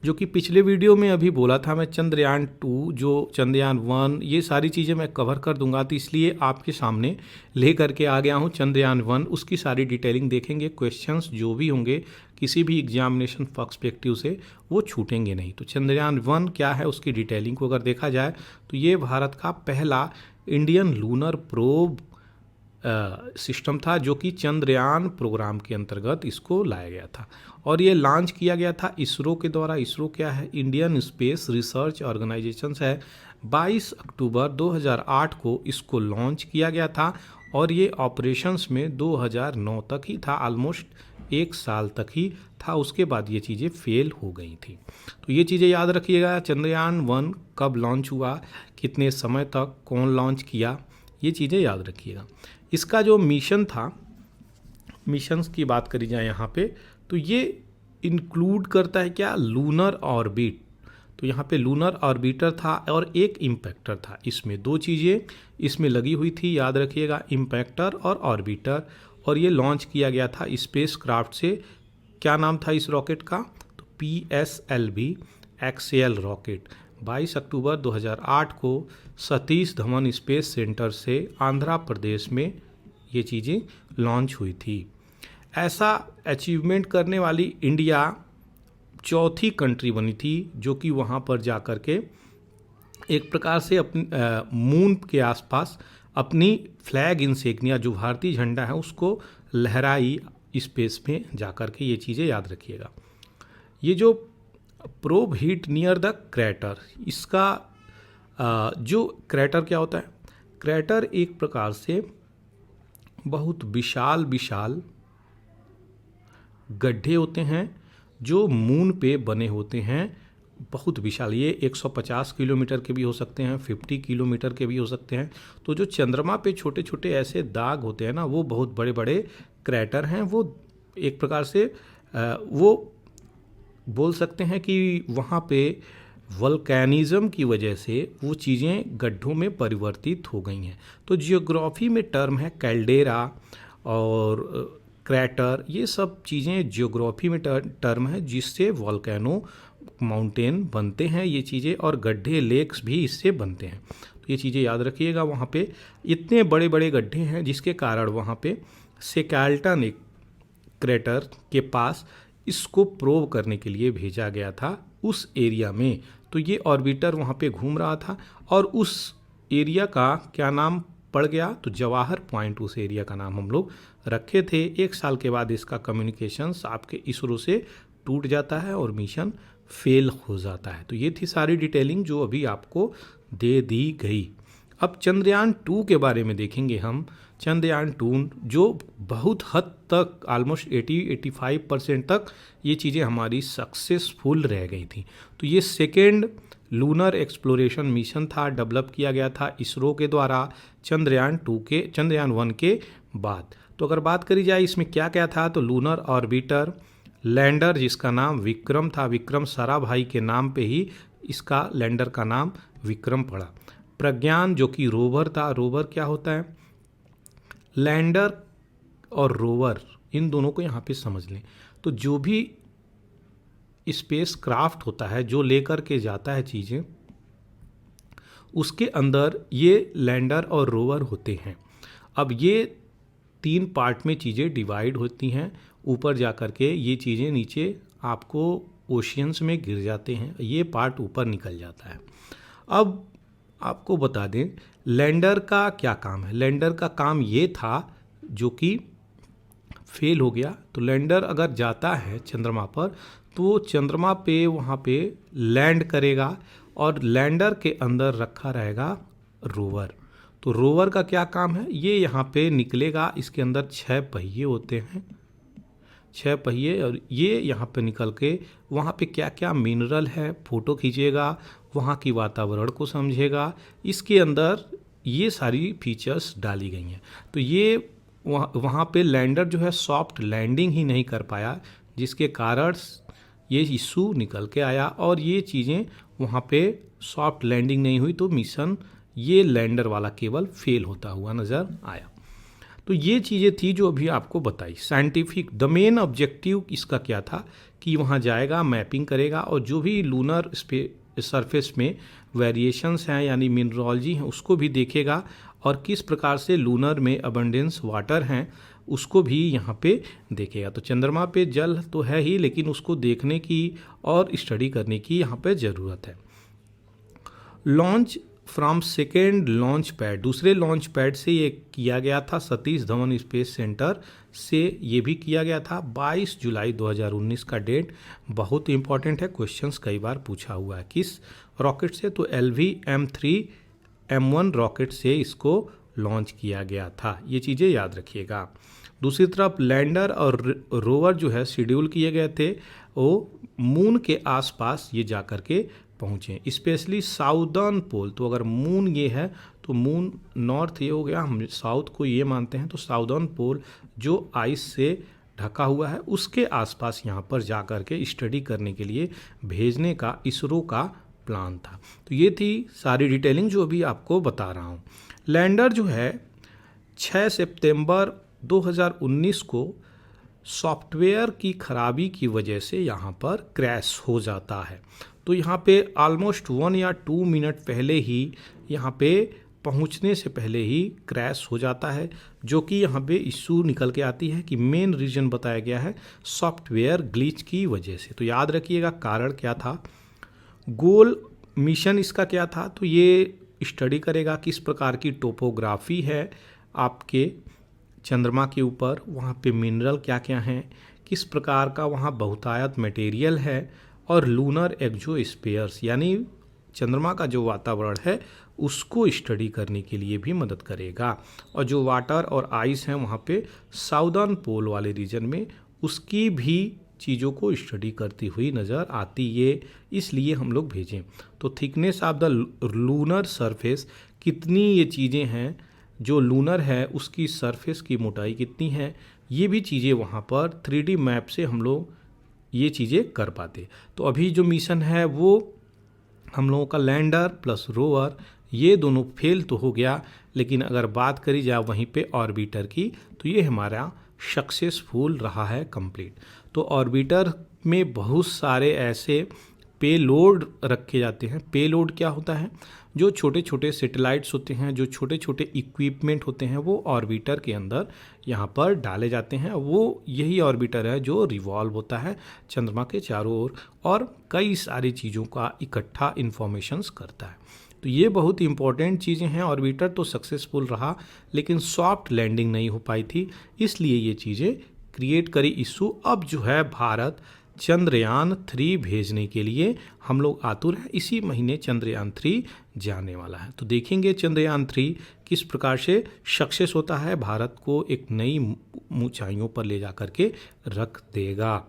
जो कि पिछले वीडियो में अभी बोला था मैं, चंद्रयान 2 जो चंद्रयान 1 ये सारी चीज़ें मैं कवर कर दूंगा, तो इसलिए आपके सामने ले करके आ गया हूँ चंद्रयान 1। उसकी सारी डिटेलिंग देखेंगे, क्वेश्चंस जो भी होंगे किसी भी एग्जामिनेशन पर्सपेक्टिव से वो छूटेंगे नहीं। तो चंद्रयान 1 क्या है उसकी डिटेलिंग को अगर देखा जाए तो ये भारत का पहला इंडियन लूनर प्रोब सिस्टम था, जो कि चंद्रयान प्रोग्राम के अंतर्गत इसको लाया गया था और ये लॉन्च किया गया था इसरो के द्वारा। इसरो क्या है? इंडियन स्पेस रिसर्च ऑर्गेनाइजेशन है। 22 अक्टूबर 2008 को इसको लॉन्च किया गया था और ये ऑपरेशंस में 2009 तक ही था, ऑलमोस्ट 1 साल तक ही था। उसके बाद ये चीज़ें फेल हो गई थी। तो ये चीज़ें याद रखिएगा, चंद्रयान 1 कब लॉन्च हुआ, कितने समय तक, कौन लॉन्च किया, ये चीज़ें याद रखिएगा। इसका जो मिशन था, मिशंस की बात करी जाए यहाँ पे, तो ये इंक्लूड करता है क्या? Lunar orbit. तो यहाँ पे लूनर ऑर्बिटर था और एक इम्पैक्टर था। इसमें दो चीज़ें इसमें लगी हुई थी, याद रखिएगा, इम्पैक्टर और ऑर्बिटर। और ये लॉन्च किया गया था स्पेस क्राफ्ट से। क्या नाम था इस रॉकेट का? तो PSLV एक्सएल रॉकेट। 22 अक्टूबर 2008 को सतीश धवन स्पेस सेंटर से आंध्र प्रदेश में ये चीज़ें लॉन्च हुई थी। ऐसा अचीवमेंट करने वाली इंडिया चौथी कंट्री बनी थी, जो कि वहाँ पर जा कर के एक प्रकार से अपनी मून के आसपास अपनी फ्लैग इंसिग्निया जो भारतीय झंडा है उसको लहराई स्पेस में जा कर के। ये चीज़ें याद रखिएगा। ये जो probe hit near the crater, इसका जो क्रैटर क्या होता है? क्रैटर एक प्रकार से बहुत विशाल विशाल गड्ढे होते हैं जो मून पे बने होते हैं, बहुत विशाल। ये 150 किलोमीटर के भी हो सकते हैं, 50 किलोमीटर के भी हो सकते हैं। तो जो चंद्रमा पे छोटे छोटे ऐसे दाग होते हैं ना, वो बहुत बड़े बड़े क्रैटर हैं। वो एक प्रकार से वो बोल सकते हैं कि वहाँ पे वल्केनिज्म की वजह से वो चीज़ें गड्ढों में परिवर्तित हो गई हैं। तो जियोग्राफी में टर्म है कैल्डेरा और क्रैटर, ये सब चीज़ें जियोग्राफी में टर्म है जिससे वॉल्केनो माउंटेन बनते हैं ये चीज़ें, और गड्ढे लेक्स भी इससे बनते हैं। तो ये चीज़ें याद रखिएगा। वहाँ पे इतने बड़े बड़े गड्ढे हैं जिसके कारण वहाँ पे सेकाल्टन एक क्रैटर के पास इसको प्रोब करने के लिए भेजा गया था उस एरिया में। तो ये ऑर्बिटर वहाँ पे घूम रहा था और उस एरिया का क्या नाम पड़ गया? तो जवाहर पॉइंट उस एरिया का नाम हम लोग रखे थे। 1 साल के बाद इसका कम्युनिकेशंस आपके इसरो से टूट जाता है और मिशन फेल हो जाता है। तो ये थी सारी डिटेलिंग जो अभी आपको दे दी गई। अब चंद्रयान 2 के बारे में देखेंगे हम। चंद्रयान 2 जो बहुत हद तक ऑलमोस्ट 80-85% तक ये चीज़ें हमारी सक्सेसफुल रह गई थी। तो ये सेकेंड लूनर एक्सप्लोरेशन मिशन था, डेवलप किया गया था इसरो के द्वारा चंद्रयान 1 के बाद। तो अगर बात करी जाए इसमें क्या क्या था, तो लूनर ऑर्बिटर, लैंडर जिसका नाम विक्रम था, विक्रम साराभाई के नाम पे ही इसका लैंडर का नाम विक्रम पड़ा। प्रज्ञान जो कि रोवर था। रोवर क्या होता है? लैंडर और रोवर, इन दोनों को यहाँ पे समझ लें। तो जो भी स्पेस क्राफ्ट होता है जो लेकर के जाता है चीज़ें, उसके अंदर ये लैंडर और रोवर होते हैं। अब ये 3 पार्ट में चीज़ें डिवाइड होती हैं। ऊपर जा कर के ये चीज़ें नीचे आपको ओशियंस में गिर जाते हैं, ये पार्ट ऊपर निकल जाता है। अब आपको बता दें लैंडर का क्या काम है। लैंडर का काम ये था जो कि फेल हो गया। तो लैंडर अगर जाता है चंद्रमा पर तो चंद्रमा पे वहाँ पे लैंड करेगा और लैंडर के अंदर रखा रहेगा रोवर। तो रोवर का क्या काम है? ये यहाँ पे निकलेगा, इसके अंदर 6 पहिए होते हैं, 6 पहिए, और ये यहाँ पे निकल के वहाँ पे क्या क्या मिनरल है फ़ोटो खींचेगा, वहाँ की वातावरण को समझेगा। इसके अंदर ये सारी फीचर्स डाली गई हैं। तो ये वहाँ पे लैंडर जो है सॉफ्ट लैंडिंग ही नहीं कर पाया, जिसके कारण ये इशू निकल के आया और ये चीज़ें वहाँ पे सॉफ्ट लैंडिंग नहीं हुई। तो मिशन ये लैंडर वाला केवल फेल होता हुआ नज़र आया। तो ये चीज़ें थी जो अभी आपको बताई। साइंटिफिक द मेन ऑब्जेक्टिव इसका क्या था कि वहाँ जाएगा, मैपिंग करेगा और जो भी लूनर सरफेस में वेरिएशंस हैं यानी मिनरलॉजी हैं उसको भी देखेगा और किस प्रकार से लूनर में अबंडेंस वाटर हैं उसको भी यहाँ पे देखेगा। तो चंद्रमा पे जल तो है ही, लेकिन उसको देखने की और स्टडी करने की यहाँ पे ज़रूरत है। Launch from second launch pad, दूसरे लॉन्च पैड से ये किया गया था, सतीश धवन स्पेस सेंटर से ये भी किया गया था। 22 जुलाई 2019 का डेट बहुत इंपॉर्टेंट है, क्वेश्चंस कई बार पूछा हुआ है। किस रॉकेट से? तो LV-M3M1 रॉकेट से इसको लॉन्च किया गया था। ये चीज़ें याद रखिएगा। दूसरी तरफ लैंडर और रोवर जो है शेड्यूल किए गए थे, वो मून के आसपास ये जा कर के पहुँचे, स्पेशली साउदर्न पोल। तो अगर मून ये है तो मून नॉर्थ ये हो गया, हम साउथ को ये मानते हैं, तो साउदर्न पोल जो आइस से ढका हुआ है उसके आसपास यहाँ पर जा कर के स्टडी करने के लिए भेजने का इसरो का प्लान था। तो ये थी सारी डिटेलिंग जो अभी आपको बता रहा हूँ। लैंडर जो है 6 सितंबर 2019 को सॉफ्टवेयर की खराबी की वजह से यहाँ पर क्रैश हो जाता है। तो यहाँ पे ऑलमोस्ट 1 या 2 मिनट पहले ही यहाँ पे पहुँचने से पहले ही क्रैश हो जाता है, जो कि यहाँ पे इशू निकल के आती है कि मेन रीज़न बताया गया है सॉफ्टवेयर ग्लिच की वजह से। तो याद रखिएगा कारण क्या था। गोल मिशन इसका क्या था? तो ये स्टडी करेगा किस प्रकार की टोपोग्राफी है आपके चंद्रमा के ऊपर, वहाँ पे मिनरल क्या क्या हैं, किस प्रकार का वहाँ बहुतायत मटेरियल है, और लूनर एक्सोस्फीयर्स यानी चंद्रमा का जो वातावरण है उसको स्टडी करने के लिए भी मदद करेगा। और जो वाटर और आइस हैं वहाँ पे साउदर्न पोल वाले रीजन में, उसकी भी चीज़ों को स्टडी करती हुई नज़र आती है, इसलिए हम लोग भेजें। तो thickness of the lunar surface, कितनी ये चीज़ें हैं, जो लूनर है उसकी सरफेस की मोटाई कितनी है, ये भी चीज़ें वहाँ पर 3D मैप से हम लोग ये चीज़ें कर पाते। तो अभी जो मिशन है वो हम लोगों का लैंडर प्लस रोवर ये दोनों फेल तो हो गया, लेकिन अगर बात करी जाए वहीं पे ऑर्बिटर की, तो ये हमारा सक्सेसफुल रहा है कंप्लीट। तो ऑर्बिटर में बहुत सारे ऐसे पेलोड रखे जाते हैं। पेलोड क्या होता है? जो छोटे छोटे सैटेलाइट्स होते हैं, जो छोटे छोटे इक्विपमेंट होते हैं, वो ऑर्बिटर के अंदर यहाँ पर डाले जाते हैं। वो यही ऑर्बिटर है जो रिवॉल्व होता है चंद्रमा के चारों ओर और कई सारी चीज़ों का इकट्ठा इन्फॉर्मेशंस करता है। तो ये बहुत इंपॉर्टेंट चीज़ें हैं। ऑर्बिटर तो सक्सेसफुल रहा, लेकिन सॉफ्ट लैंडिंग नहीं हो पाई थी, इसलिए ये चीज़ें क्रिएट करी इशू। अब जो है भारत चंद्रयान 3 भेजने के लिए हम लोग आतुर हैं। इसी महीने चंद्रयान 3 जाने वाला है। तो देखेंगे चंद्रयान 3 किस प्रकार से सक्सेस होता है, भारत को एक नई ऊंचाइयों पर ले जा कर के रख देगा।